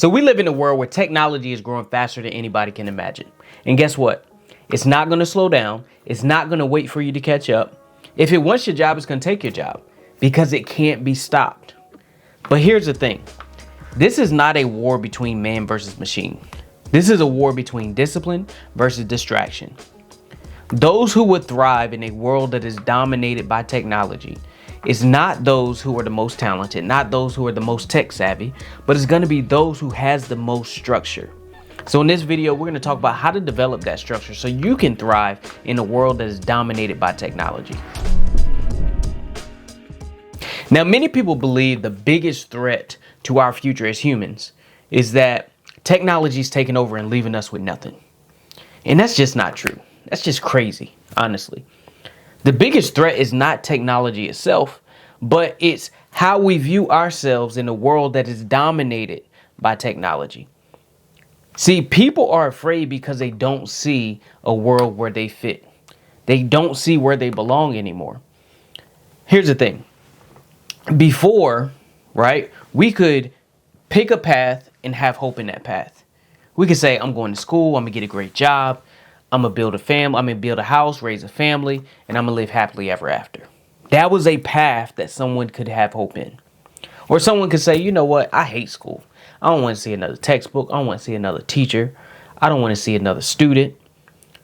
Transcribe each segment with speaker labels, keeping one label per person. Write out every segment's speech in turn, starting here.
Speaker 1: So we live in a world where technology is growing faster than anybody can imagine. And guess what? It's not going to slow down. It's not going to wait for you to catch up. If it wants your job, it's going to take your job because it can't be stopped. But here's the thing. This is not a war between man versus machine. This is a war between discipline versus distraction. Those who would thrive in a world that is dominated by technology is not those who are the most talented, not those who are the most tech savvy, but it's going to be those who has the most structure. So in this video, we're going to talk about how to develop that structure so you can thrive in a world that is dominated by technology. Now, many people believe the biggest threat to our future as humans is that technology is taking over and leaving us with nothing. And that's just not true. That's just crazy, honestly. The biggest threat is not technology itself, but it's how we view ourselves in a world that is dominated by technology. See, people are afraid because they don't see a world where they fit. They don't see where they belong anymore. Here's the thing. Before, right, we could pick a path and have hope in that path. We could say, I'm going to school, I'm going to get a great job, I'm going to build a family, I'm going to build a house, raise a family, and I'm going to live happily ever after. That was a path that someone could have hope in. Or someone could say, you know what, I hate school. I don't want to see another textbook. I don't want to see another teacher. I don't want to see another student.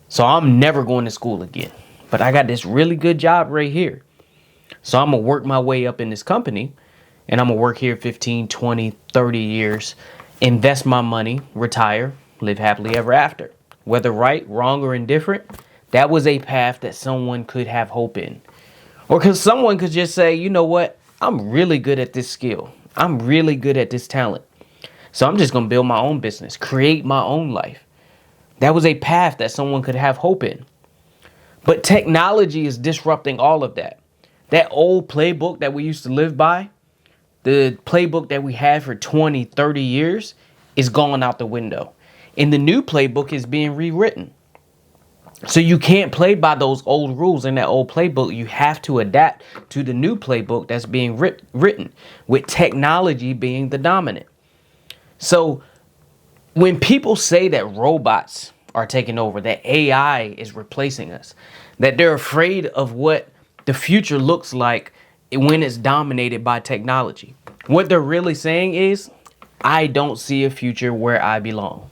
Speaker 1: So I'm never going to school again. But I got this really good job right here. So I'm going to work my way up in this company. And I'm going to work here 15, 20, 30 years. Invest my money, retire, live happily ever after. Whether right, wrong, or indifferent, that was a path that someone could have hope in. Or because someone could just say, you know what, I'm really good at this skill. I'm really good at this talent. So I'm just going to build my own business, create my own life. That was a path that someone could have hope in. But technology is disrupting all of that. That old playbook that we used to live by, the playbook that we had for 20, 30 years is gone out the window. And the new playbook is being rewritten. So you can't play by those old rules in that old playbook. You have to adapt to the new playbook that's being written with technology being the dominant. So when people say that robots are taking over, that AI is replacing us, that they're afraid of what the future looks like when it's dominated by technology, what they're really saying is, I don't see a future where I belong.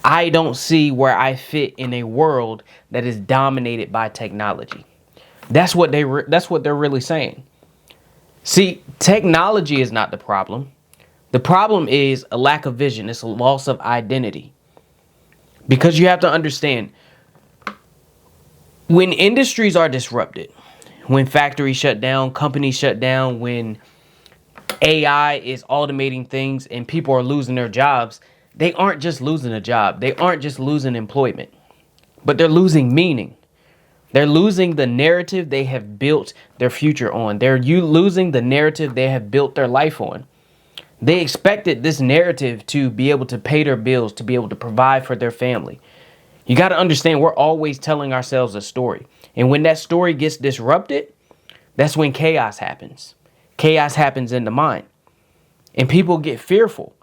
Speaker 1: I don't see where I fit in a world that is dominated by technology. That's what they're really saying. See, technology is not the problem. The problem is a lack of vision. It's a loss of identity. Because you have to understand, when industries are disrupted, when factories shut down, companies shut down, when AI is automating things and people are losing their jobs, they aren't just losing a job. They aren't just losing employment, but they're losing meaning. They're losing the narrative they have built their future on. They're losing the narrative they have built their life on. They expected this narrative to be able to pay their bills, to be able to provide for their family. You got to understand, we're always telling ourselves a story. And when that story gets disrupted, that's when chaos happens. Chaos happens in the mind. And people get fearful.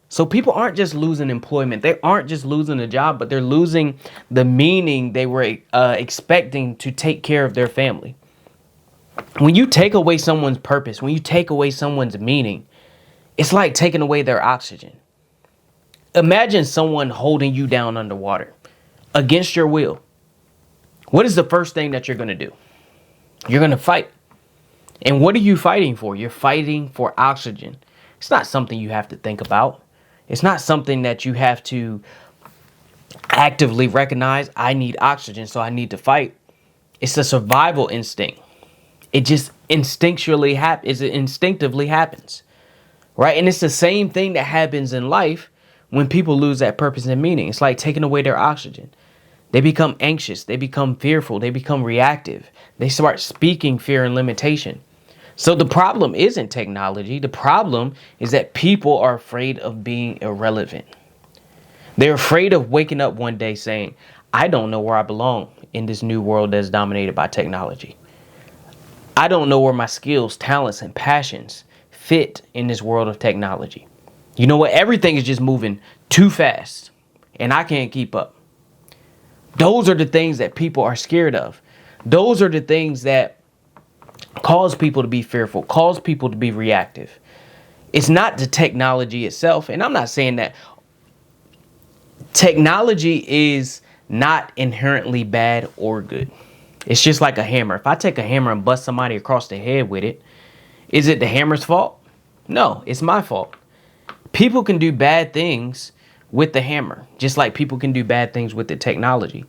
Speaker 1: So people aren't just losing employment. They aren't just losing a job, but they're losing the meaning they were expecting to take care of their family. When you take away someone's purpose, when you take away someone's meaning, it's like taking away their oxygen. Imagine someone holding you down underwater against your will. What is the first thing that you're going to do? You're going to fight. And what are you fighting for? You're fighting for oxygen. It's not something you have to think about. It's not something that you have to actively recognize. I need oxygen, so I need to fight. It's a survival instinct. It just instinctively happens. Right? And it's the same thing that happens in life when people lose that purpose and meaning. It's like taking away their oxygen. They become anxious. They become fearful. They become reactive. They start speaking fear and limitation. So the problem isn't technology. The problem is that people are afraid of being irrelevant. They're afraid of waking up one day saying, I don't know where I belong in this new world that's dominated by technology. I don't know where my skills, talents, and passions fit in this world of technology. You know what? Everything is just moving too fast and I can't keep up. Those are the things that people are scared of. Those are the things that cause people to be fearful, cause people to be reactive. It's not the technology itself. And I'm not saying that technology is not inherently bad or good. It's just like a hammer. If I take a hammer and bust somebody across the head with it, is it the hammer's fault? No, it's my fault. People can do bad things with the hammer, just like people can do bad things with the technology.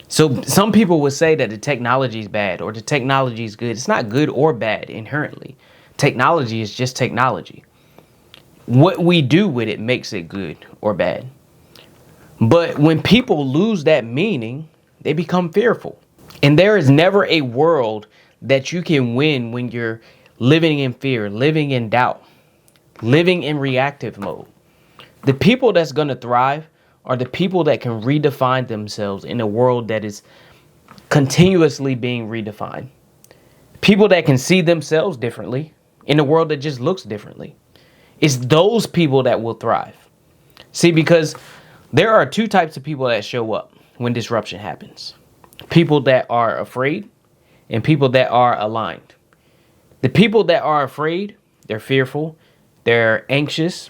Speaker 1: So some people would say that the technology is bad or the technology is good. It's not good or bad inherently. Technology is just technology. What we do with it makes it good or bad. But when people lose that meaning, they become fearful. And there is never a world that you can win when you're living in fear, living in doubt, living in reactive mode. The people that's going to thrive are the people that can redefine themselves in a world that is continuously being redefined. People that can see themselves differently in a world that just looks differently. It's those people that will thrive. See, because there are two types of people that show up when disruption happens. People that are afraid and people that are aligned. The people that are afraid, they're fearful, they're anxious,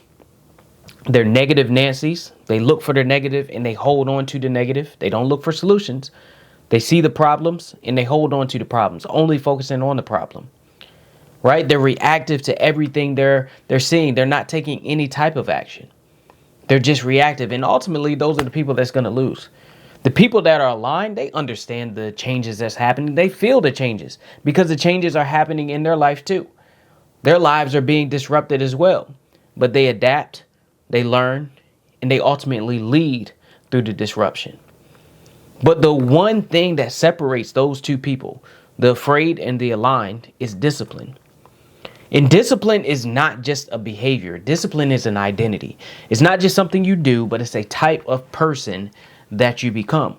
Speaker 1: they're negative Nancy's. They look for their negative and they hold on to the negative. They don't look for solutions. They see the problems and they hold on to the problems, only focusing on the problem. Right? They're reactive to everything they're seeing. They're not taking any type of action. They're just reactive. And ultimately, those are the people that's going to lose. The people that are aligned, they understand the changes that's happening. They feel the changes because the changes are happening in their life too. Their lives are being disrupted as well. But they adapt, they learn, and they ultimately lead through the disruption. But the one thing that separates those two people, the afraid and the aligned, is discipline. And discipline is not just a behavior. Discipline is an identity. It's not just something you do, but it's a type of person that you become.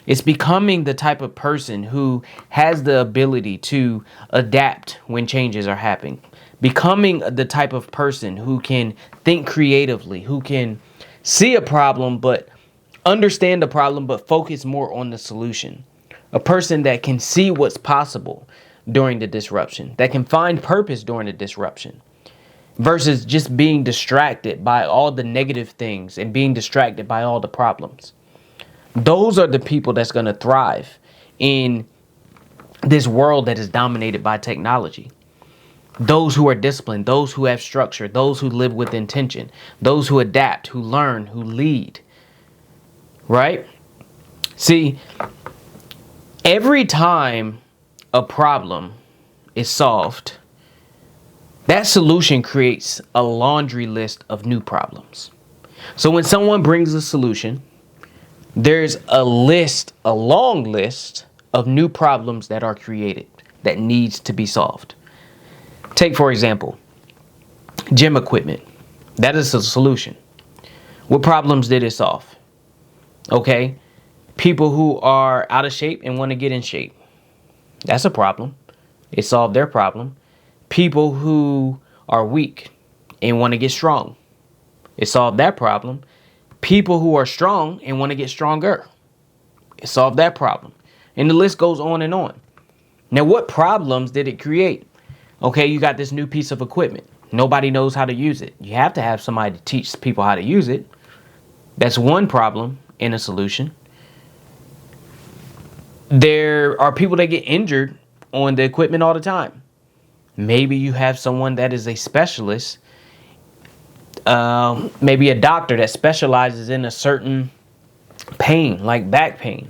Speaker 1: It's becoming the type of person who has the ability to adapt when changes are happening. Becoming the type of person who can think creatively, who can see a problem, but understand the problem, but focus more on the solution. A person that can see what's possible during the disruption, that can find purpose during the disruption, versus just being distracted by all the negative things and being distracted by all the problems. Those are the people that's going to thrive in this world that is dominated by technology. Those who are disciplined, those who have structure, those who live with intention, those who adapt, who learn, who lead. Right? See, every time a problem is solved, that solution creates a laundry list of new problems. So when someone brings a solution, there's a long list of new problems that are created that needs to be solved. Take, for example, gym equipment. That is a solution. What problems did it solve? Okay. People who are out of shape and want to get in shape. That's a problem. It solved their problem. People who are weak and want to get strong. It solved that problem. People who are strong and want to get stronger. It solved that problem. And the list goes on and on. Now, what problems did it create? Okay, you got this new piece of equipment. Nobody knows how to use it. You have to have somebody to teach people how to use it. That's one problem and a solution. There are people that get injured on the equipment all the time. Maybe you have someone that is a specialist, maybe a doctor that specializes in a certain pain, like back pain.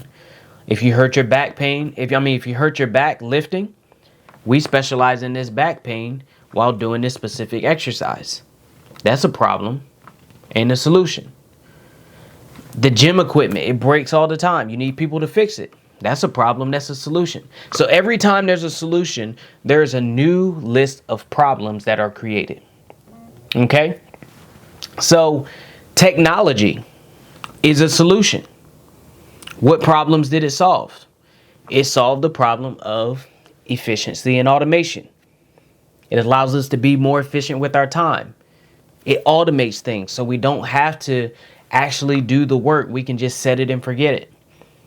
Speaker 1: If you hurt your back if you hurt your back lifting, we specialize in this back pain while doing this specific exercise. That's a problem and a solution. The gym equipment, it breaks all the time. You need people to fix it. That's a problem. That's a solution. So every time there's a solution, there's a new list of problems that are created. Okay? So technology is a solution. What problems did it solve? It solved the problem of efficiency and automation. It allows us to be more efficient with our time, It automates things so we don't have to actually do the work. We can just set it and forget it.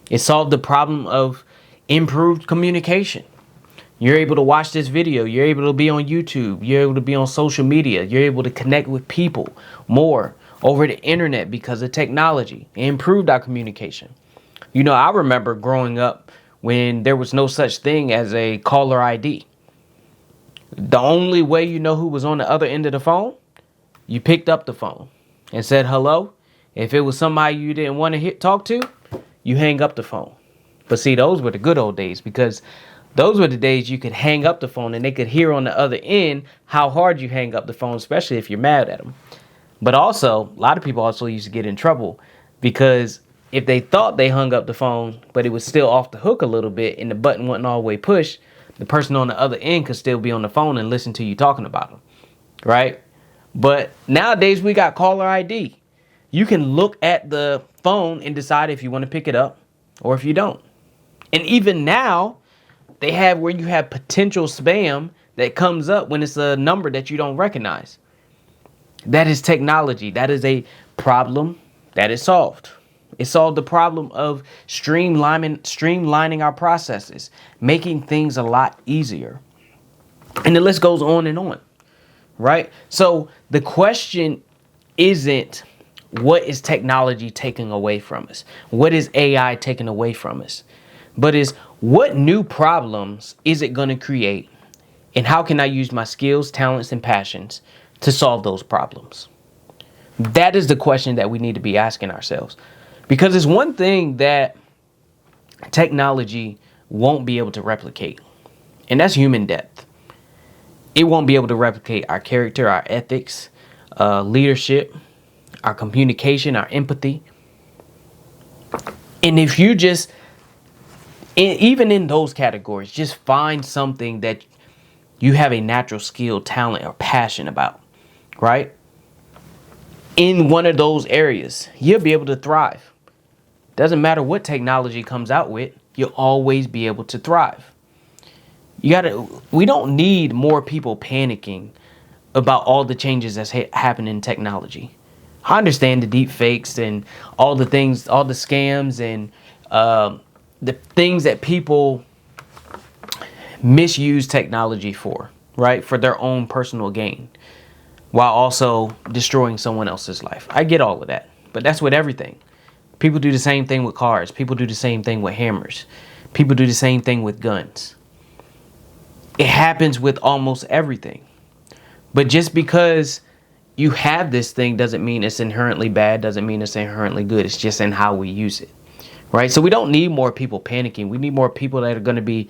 Speaker 1: It solved the problem of improved communication. You're able to watch this video. You're able to be on YouTube. You're able to be on social media. You're able to connect with people more over the internet because of technology. It improved our communication. You know, I remember growing up when there was no such thing as a caller ID. The only way you know who was on the other end of the phone, you picked up the phone and said hello. If it was somebody you didn't want to talk to, you hang up the phone. But see, those were the good old days, because those were the days you could hang up the phone and they could hear on the other end how hard you hang up the phone, especially if you're mad at them. But also, a lot of people also used to get in trouble because if they thought they hung up the phone, but it was still off the hook a little bit and the button wasn't all the way pushed, the person on the other end could still be on the phone and listen to you talking about them, right? But nowadays we got caller ID. You can look at the phone and decide if you want to pick it up or if you don't. And even now, they have where you have potential spam that comes up when it's a number that you don't recognize. That is technology. That is a problem that is solved. It solved the problem of streamlining our processes, making things a lot easier. And the list goes on and on, right? So the question isn't, what is technology taking away from us? What is AI taking away from us? But is, what new problems is it going to create? And how can I use my skills, talents, and passions to solve those problems? That is the question that we need to be asking ourselves. Because it's one thing that technology won't be able to replicate, and that's human depth. It won't be able to replicate our character, our ethics, leadership, our communication, our empathy. And if you just, even in those categories, just find something that you have a natural skill, talent, or passion about, right? In one of those areas, you'll be able to thrive. Doesn't matter what technology comes out with, you'll always be able to thrive. We don't need more people panicking about all the changes that's happening in technology. I understand the deep fakes and all the things, all the scams and the things that people misuse technology for, right? For their own personal gain, while also destroying someone else's life. I get all of that, but that's with everything. People do the same thing with cars. People do the same thing with hammers. People do the same thing with guns. It happens with almost everything. But just because you have this thing doesn't mean it's inherently bad, doesn't mean it's inherently good. It's just in how we use it, right? So we don't need more people panicking. We need more people that are going to be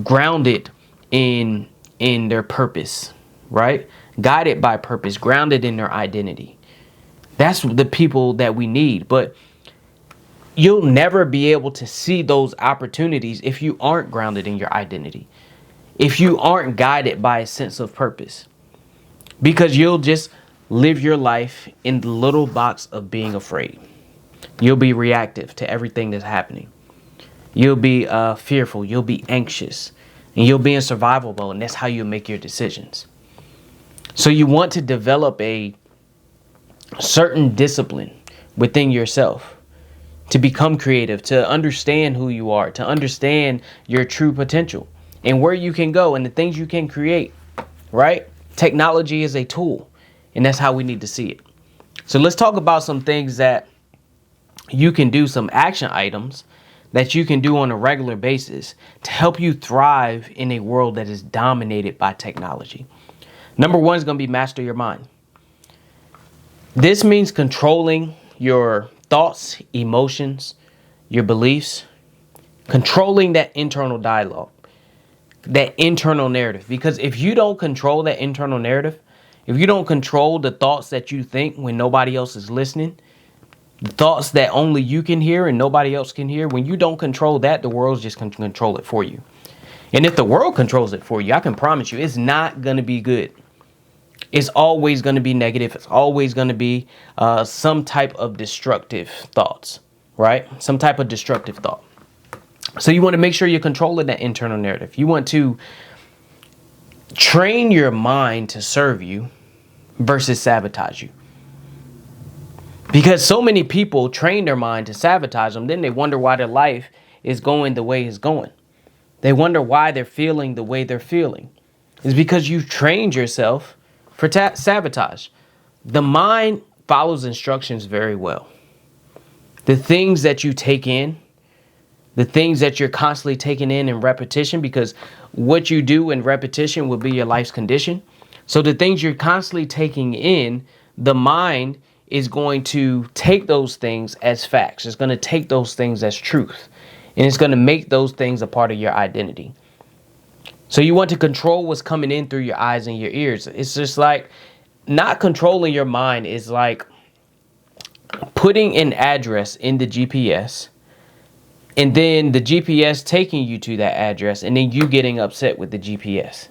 Speaker 1: grounded in their purpose, right? Guided by purpose, grounded in their identity. That's the people that we need. But you'll never be able to see those opportunities if you aren't grounded in your identity, if you aren't guided by a sense of purpose, because you'll just live your life in the little box of being afraid. You'll be reactive to everything that's happening. You'll be fearful. You'll be anxious, and you'll be in survival mode. And that's how you make your decisions. So you want to develop a certain discipline within yourself to become creative, to understand who you are, to understand your true potential and where you can go and the things you can create, right? Technology is a tool, and that's how we need to see it. So let's talk about some things that you can do, some action items that you can do on a regular basis to help you thrive in a world that is dominated by technology. Number one is going to be master your mind. This means controlling your thoughts, emotions, your beliefs, controlling that internal dialogue, that internal narrative. Because if you don't control that internal narrative, if you don't control the thoughts that you think when nobody else is listening, the thoughts that only you can hear and nobody else can hear, when you don't control that, the world's just going to control it for you. And if the world controls it for you, I can promise you it's not going to be good. It's always going to be negative. It's always going to be some type of destructive thoughts, right? Some type of destructive thought. So you want to make sure you're controlling that internal narrative. You want to train your mind to serve you versus sabotage you. Because so many people train their mind to sabotage them, then they wonder why their life is going the way it's going. They wonder why they're feeling the way they're feeling. It's because you've trained yourself for sabotage. The mind follows instructions very well. The things that you take in, the things that you're constantly taking in repetition, because what you do in repetition will be your life's condition. So the things you're constantly taking in, the mind is going to take those things as facts. It's going to take those things as truth. And it's going to make those things a part of your identity. So you want to control what's coming in through your eyes and your ears. It's just like not controlling your mind is like putting an address in the GPS and then the GPS taking you to that address and then you getting upset with the GPS.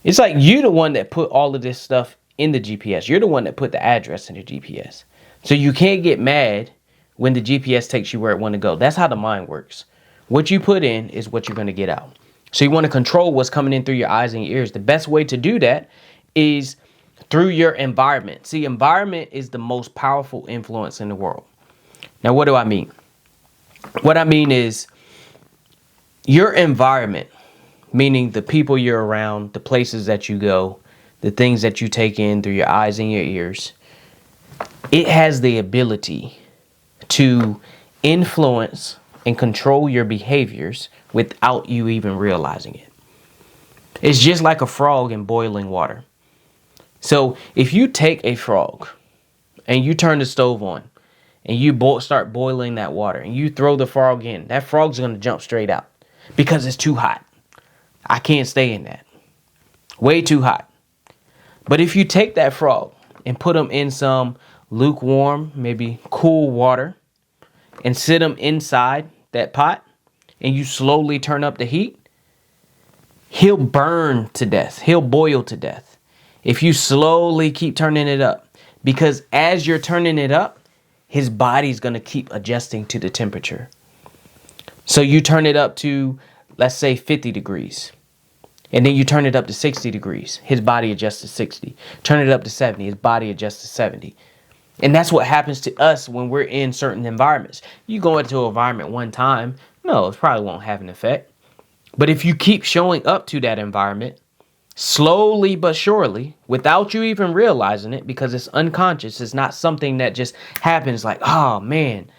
Speaker 1: It's like you're the one that put all of this stuff in the GPS. You're the one that put the address in the GPS. So you can't get mad when the GPS takes you where it want to go. That's how the mind works. What you put in is what you're going to get out. So you want to control what's coming in through your eyes and your ears. The best way to do that is through your environment. See, environment is the most powerful influence in the world. Now, what do I mean? What I mean is your environment, meaning the people you're around, the places that you go, the things that you take in through your eyes and your ears, it has the ability to influence and control your behaviors without you even realizing it. It's just like a frog in boiling water. So if you take a frog and you turn the stove on and you start boiling that water and you throw the frog in, that frog's going to jump straight out because it's too hot. I can't stay in that. Way too hot. But if you take that frog and put him in some lukewarm, maybe cool water and sit him inside that pot and you slowly turn up the heat, he'll burn to death. He'll boil to death. If you slowly keep turning it up, because as you're turning it up, his body's going to keep adjusting to the temperature. So you turn it up to, let's say 50 degrees. And then you turn it up to 60 degrees. His body adjusts to 60. Turn it up to 70. His body adjusts to 70. And that's what happens to us when we're in certain environments. You go into an environment one time, no, it probably won't have an effect. But if you keep showing up to that environment, slowly but surely, without you even realizing it, because it's unconscious, it's not something that just happens like, oh man,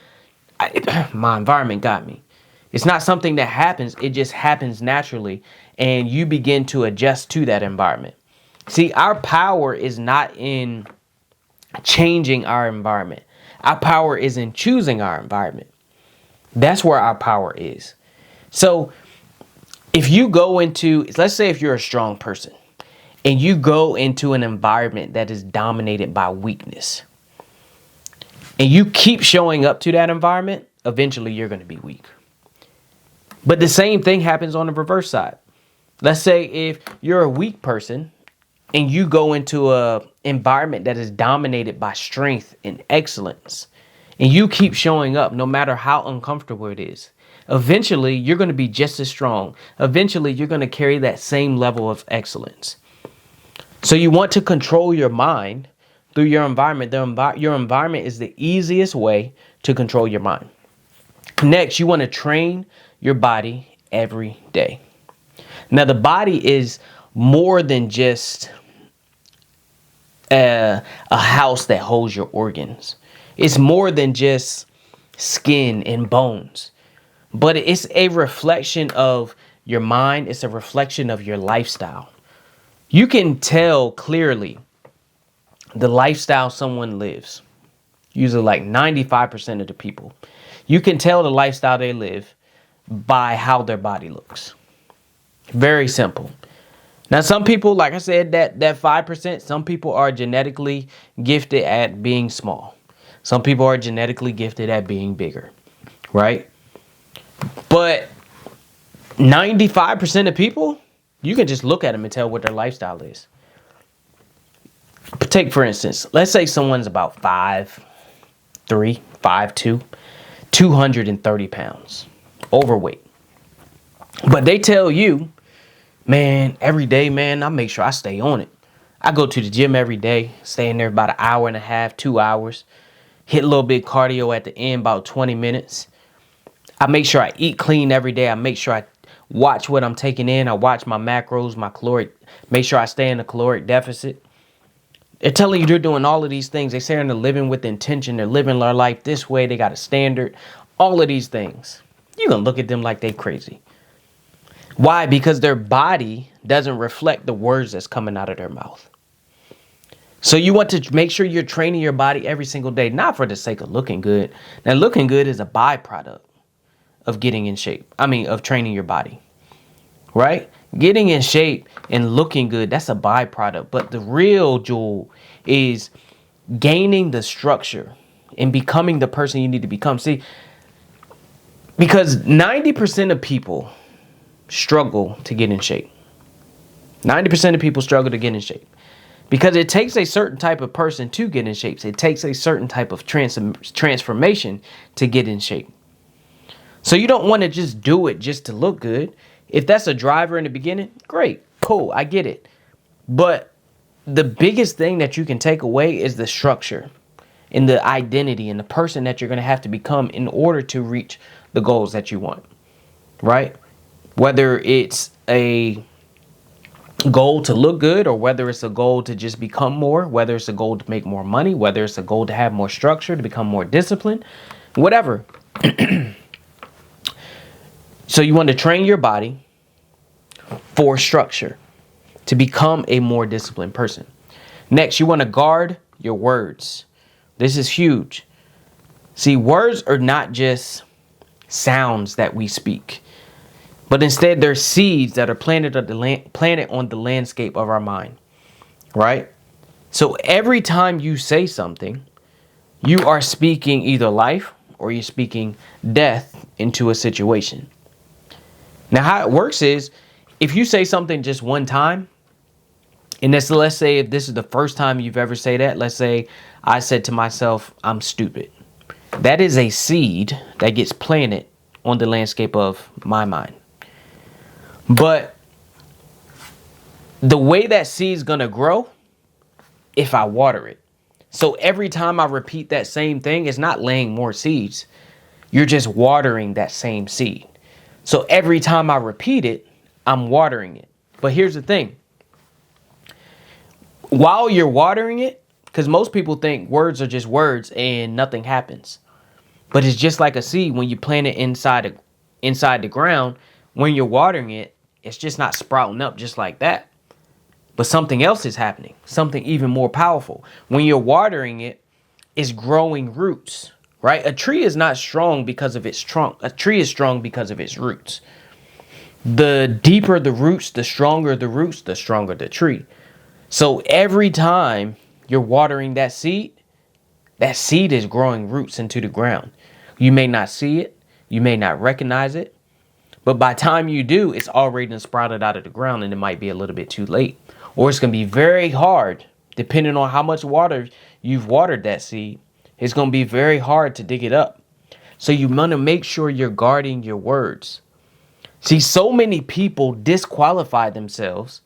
Speaker 1: my environment got me. It's not something that happens. It just happens naturally. And you begin to adjust to that environment. See, our power is not in changing our environment. Our power is in choosing our environment. That's where our power is. So if you go into, let's say if you're a strong person and you go into an environment that is dominated by weakness and you keep showing up to that environment, eventually you're going to be weak. But the same thing happens on the reverse side. Let's say if you're a weak person and you go into an environment that is dominated by strength and excellence, and you keep showing up no matter how uncomfortable it is, eventually you're going to be just as strong. Eventually you're going to carry that same level of excellence. So you want to control your mind through your environment. Your environment is the easiest way to control your mind. Next, you want to train your body every day. Now, the body is more than just a house that holds your organs. It's more than just skin and bones, but it's a reflection of your mind. It's a reflection of your lifestyle. You can tell clearly the lifestyle someone lives. Usually like 95% of the people. You can tell the lifestyle they live by how their body looks. Very simple. Now, some people, like I said, that 5%, some people are genetically gifted at being small. Some people are genetically gifted at being bigger, right? But 95% of people, you can just look at them and tell what their lifestyle is. Take, for instance, let's say someone's about 5'3", 5'2", 230 pounds, overweight. But they tell you, man, every day, man, I make sure I stay on it. I go to the gym every day, stay in there about an hour and a half, 2 hours. Hit a little bit cardio at the end, about 20 minutes. I make sure I eat clean every day. I make sure I watch what I'm taking in. I watch my macros, my caloric, make sure I stay in a caloric deficit. They're telling you they're doing all of these things. They're saying they're living with intention. They're living their life this way. They got a standard. All of these things. You're going to look at them like they crazy. Why? Because their body doesn't reflect the words that's coming out of their mouth. So you want to make sure you're training your body every single day, not for the sake of looking good. Now, looking good is a byproduct of getting in shape. Of training your body, right? Getting in shape and looking good, that's a byproduct. But the real jewel is gaining the structure and becoming the person you need to become. See, because 90% of people struggle to get in shape. 90% of people struggle to get in shape. Because it takes a certain type of person to get in shape. It takes a certain type of transformation to get in shape. So you don't want to just do it just to look good. If that's a driver in the beginning, great, cool, I get it. But the biggest thing that you can take away is the structure and the identity and the person that you're going to have to become in order to reach the goals that you want, right? Whether it's a goal to look good or whether it's a goal to just become more, whether it's a goal to make more money, whether it's a goal to have more structure, to become more disciplined, whatever. So you want to train your body for structure to become a more disciplined person. Next, you want to guard your words. This is huge. See, words are not just sounds that we speak, but instead they're seeds that are planted on the landscape of our mind, right? So every time you say something, you are speaking either life or you're speaking death into a situation. Now, how it works is if you say something just one time, and let's say if this is the first time you've ever said that, let's say I said to myself, I'm stupid. That is a seed that gets planted on the landscape of my mind. But the way that seed's going to grow, if I water it. So every time I repeat that same thing, it's not laying more seeds. You're just watering that same seed. So every time I repeat it, I'm watering it. But here's the thing. While you're watering it, because most people think words are just words and nothing happens. But it's just like a seed when you plant it inside the ground. When you're watering it, it's just not sprouting up just like that. But something else is happening. Something even more powerful. When you're watering it, it's growing roots. Right? A tree is not strong because of its trunk. A tree is strong because of its roots. The deeper the roots, the stronger the roots, the stronger the tree. So every time you're watering that seed is growing roots into the ground. You may not see it. You may not recognize it. But by the time you do, it's already been sprouted out of the ground and it might be a little bit too late. Or it's going to be very hard, depending on how much water you've watered that seed. It's going to be very hard to dig it up. So you want to make sure you're guarding your words. See, so many people disqualify themselves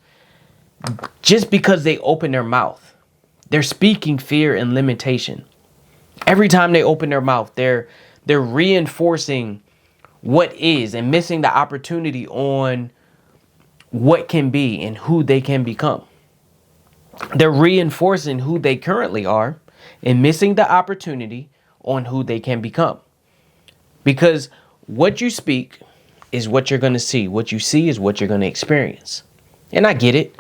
Speaker 1: just because they open their mouth. They're speaking fear and limitation. Every time they open their mouth, they're reinforcing what is and missing the opportunity on what can be and who they can become. They're reinforcing who they currently are and missing the opportunity on who they can become. Because what you speak is what you're going to see. What you see is what you're going to experience. And I get it.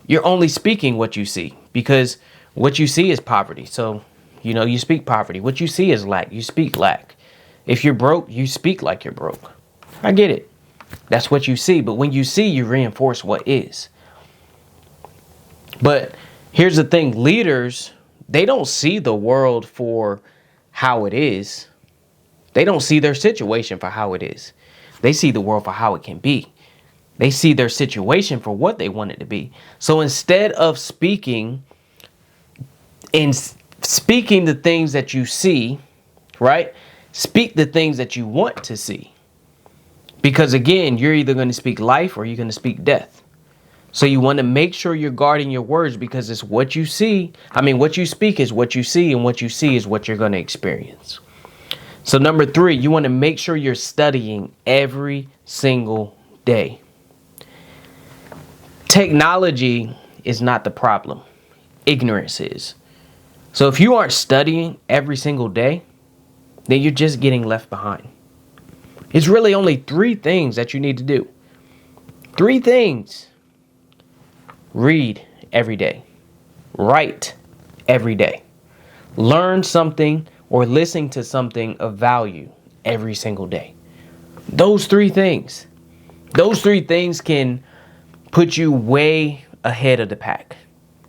Speaker 1: You're only speaking what you see because what you see is poverty. So, you speak poverty. What you see is lack. You speak lack. If you're broke, you speak like you're broke. I get it. That's what you see. But when you see, you reinforce what is. But here's the thing. Leaders, they don't see the world for how it is. They don't see their situation for how it is. They see the world for how it can be. They see their situation for what they want it to be. So instead of speaking the things that you see, right? Speak the things that you want to see. Because again, you're either going to speak life or you're going to speak death. So you want to make sure you're guarding your words, because it's what you see. I mean, what you speak is what you see, and what you see is what you're going to experience. So number 3, you want to make sure you're studying every single day. Technology is not the problem. Ignorance is. So if you aren't studying every single day, then you're just getting left behind. It's really only 3 things that you need to do. 3 things. Read every day. Write every day. Learn something or listen to something of value every single day. Those 3 things. Those 3 things can put you way ahead of the pack,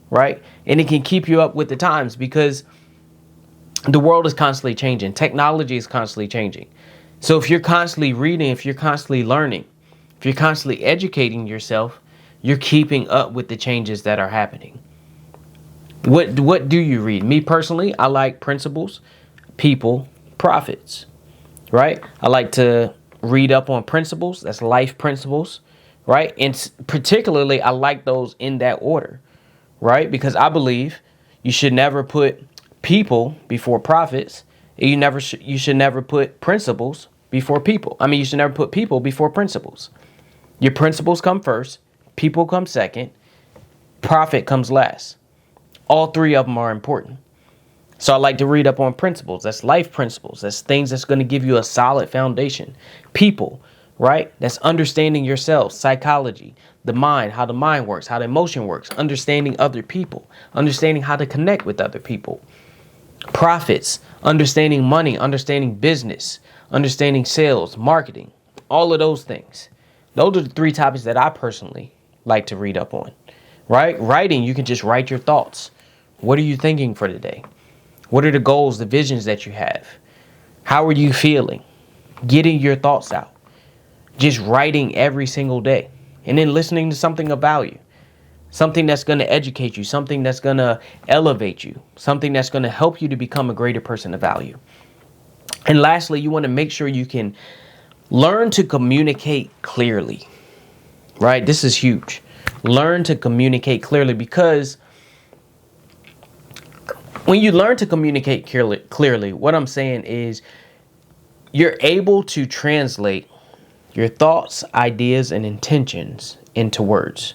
Speaker 1: right? And it can keep you up with the times, because the world is constantly changing. Technology is constantly changing. So if you're constantly reading, if you're constantly learning, if you're constantly educating yourself, you're keeping up with the changes that are happening. What do you read? Me personally, I like Principles, People, Profits, right? I like to read up on principles. That's life principles, right? And particularly, I like those in that order, right? Because I believe you should never put people before profits. You should never put principles before people. I mean, you should never put people before principles. Your principles come first, people come second, profit comes last. All 3 of them are important. So I like to read up on principles. That's life principles. That's things that's going to give you a solid foundation. People, right? That's understanding yourself, psychology, the mind, how the mind works, how the emotion works, understanding other people, understanding how to connect with other people. Profits, understanding money, understanding business, understanding sales, marketing, all of those things. Those are the 3 topics that I personally like to read up on, right? Writing, you can just write your thoughts. What are you thinking for today? What are the goals, the visions that you have? How are you feeling? Getting your thoughts out. Just writing every single day. And then listening to something of value. Something that's going to educate you. Something that's going to elevate you. Something that's going to help you to become a greater person of value. And lastly, you want to make sure you can learn to communicate clearly. Right? This is huge. Learn to communicate clearly, because when you learn to communicate clearly, what I'm saying is you're able to translate your thoughts, ideas, and intentions into words.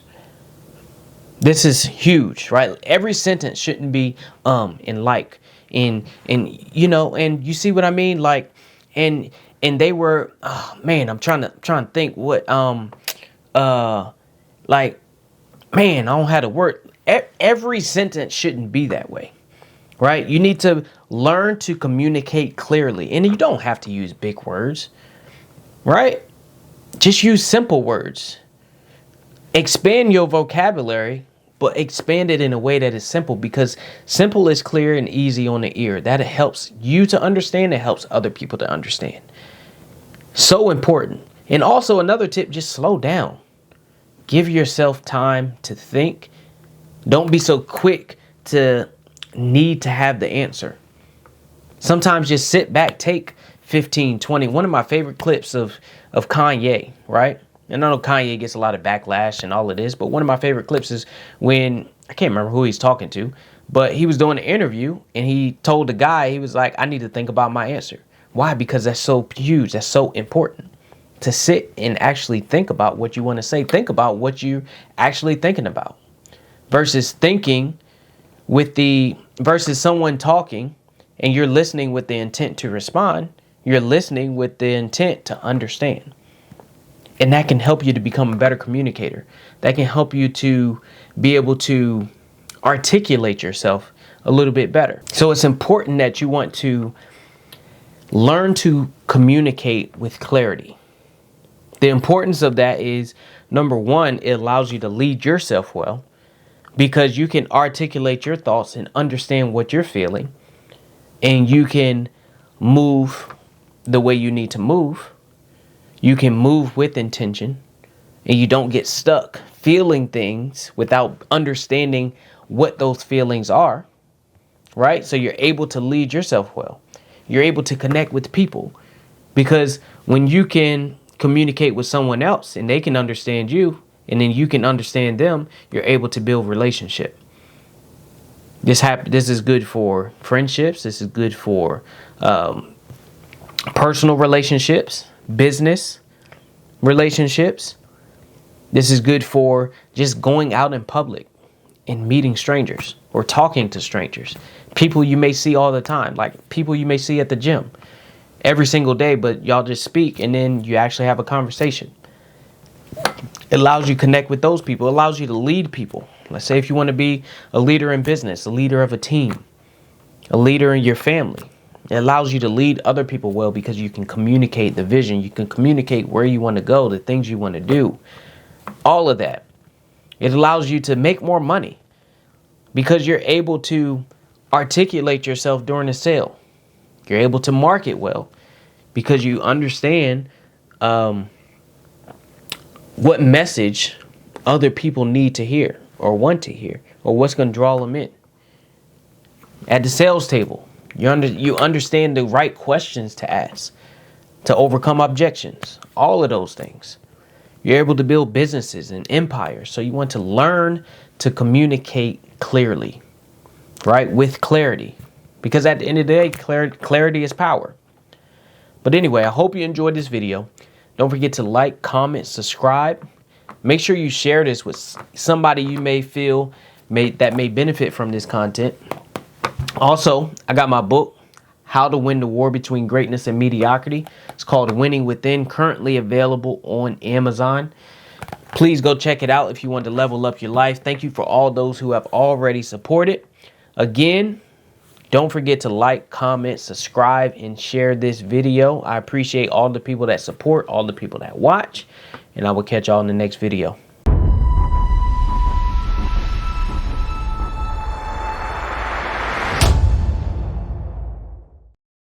Speaker 1: This is huge, right? Every sentence shouldn't be and like and you know, and you see what I mean? Like and they were man, I'm trying to think what like man, I don't have the word. Every sentence shouldn't be that way. Right? You need to learn to communicate clearly. And you don't have to use big words. Right? Just use simple words. Expand your vocabulary, but expand it in a way that is simple, because simple is clear and easy on the ear. That helps you to understand. It helps other people to understand. So important. And also another tip, just slow down. Give yourself time to think. Don't be so quick to need to have the answer. Sometimes just sit back, take 15, 20. One of my favorite clips of Kanye, right? And I know Kanye gets a lot of backlash and all of this, but one of my favorite clips is when, I can't remember who he's talking to, but he was doing an interview and he told the guy, he was like, I need to think about my answer. Why? Because that's so huge. That's so important to sit and actually think about what you want to say. Think about what you're actually thinking about versus versus someone talking and you're listening with the intent to respond. You're listening with the intent to understand. And that can help you to become a better communicator. That can help you to be able to articulate yourself a little bit better. So it's important that you want to learn to communicate with clarity. The importance of that is, number 1, it allows you to lead yourself well, because you can articulate your thoughts and understand what you're feeling, and you can move the way you need to move. You can move with intention, and you don't get stuck feeling things without understanding what those feelings are, right? So you're able to lead yourself well. You're able to connect with people, because when you can communicate with someone else and they can understand you, and then you can understand them, you're able to build relationship. This is good for friendships. This is good for personal relationships, business relationships. This is good for just going out in public and meeting strangers or talking to strangers. People you may see all the time, like people you may see at the gym every single day, but y'all just speak and then you actually have a conversation. It allows you to connect with those people. It allows you to lead people. Let's say if you want to be a leader in business, a leader of a team, a leader in your family. It allows you to lead other people well because you can communicate the vision. You can communicate where you want to go, the things you want to do. All of that. It allows you to make more money because you're able to articulate yourself during a sale. You're able to market well because you understand what message other people need to hear or want to hear or what's going to draw them in. At the sales table, you understand the right questions to ask to overcome objections. All of those things. You're able to build businesses and empires. So you want to learn to communicate clearly, right? With clarity. Because at the end of the day, clarity is power. But anyway, I hope you enjoyed this video. Don't forget to like, comment, subscribe. Make sure you share this with somebody you may feel that may benefit from this content. Also, I got my book, How to Win the War Between Greatness and Mediocrity. It's called Winning Within, currently available on Amazon. Please go check it out if you want to level up your life. Thank you for all those who have already supported. Again, don't forget to like, comment, subscribe, and share this video. I appreciate all the people that support, all the people that watch, and I will catch y'all in the next video.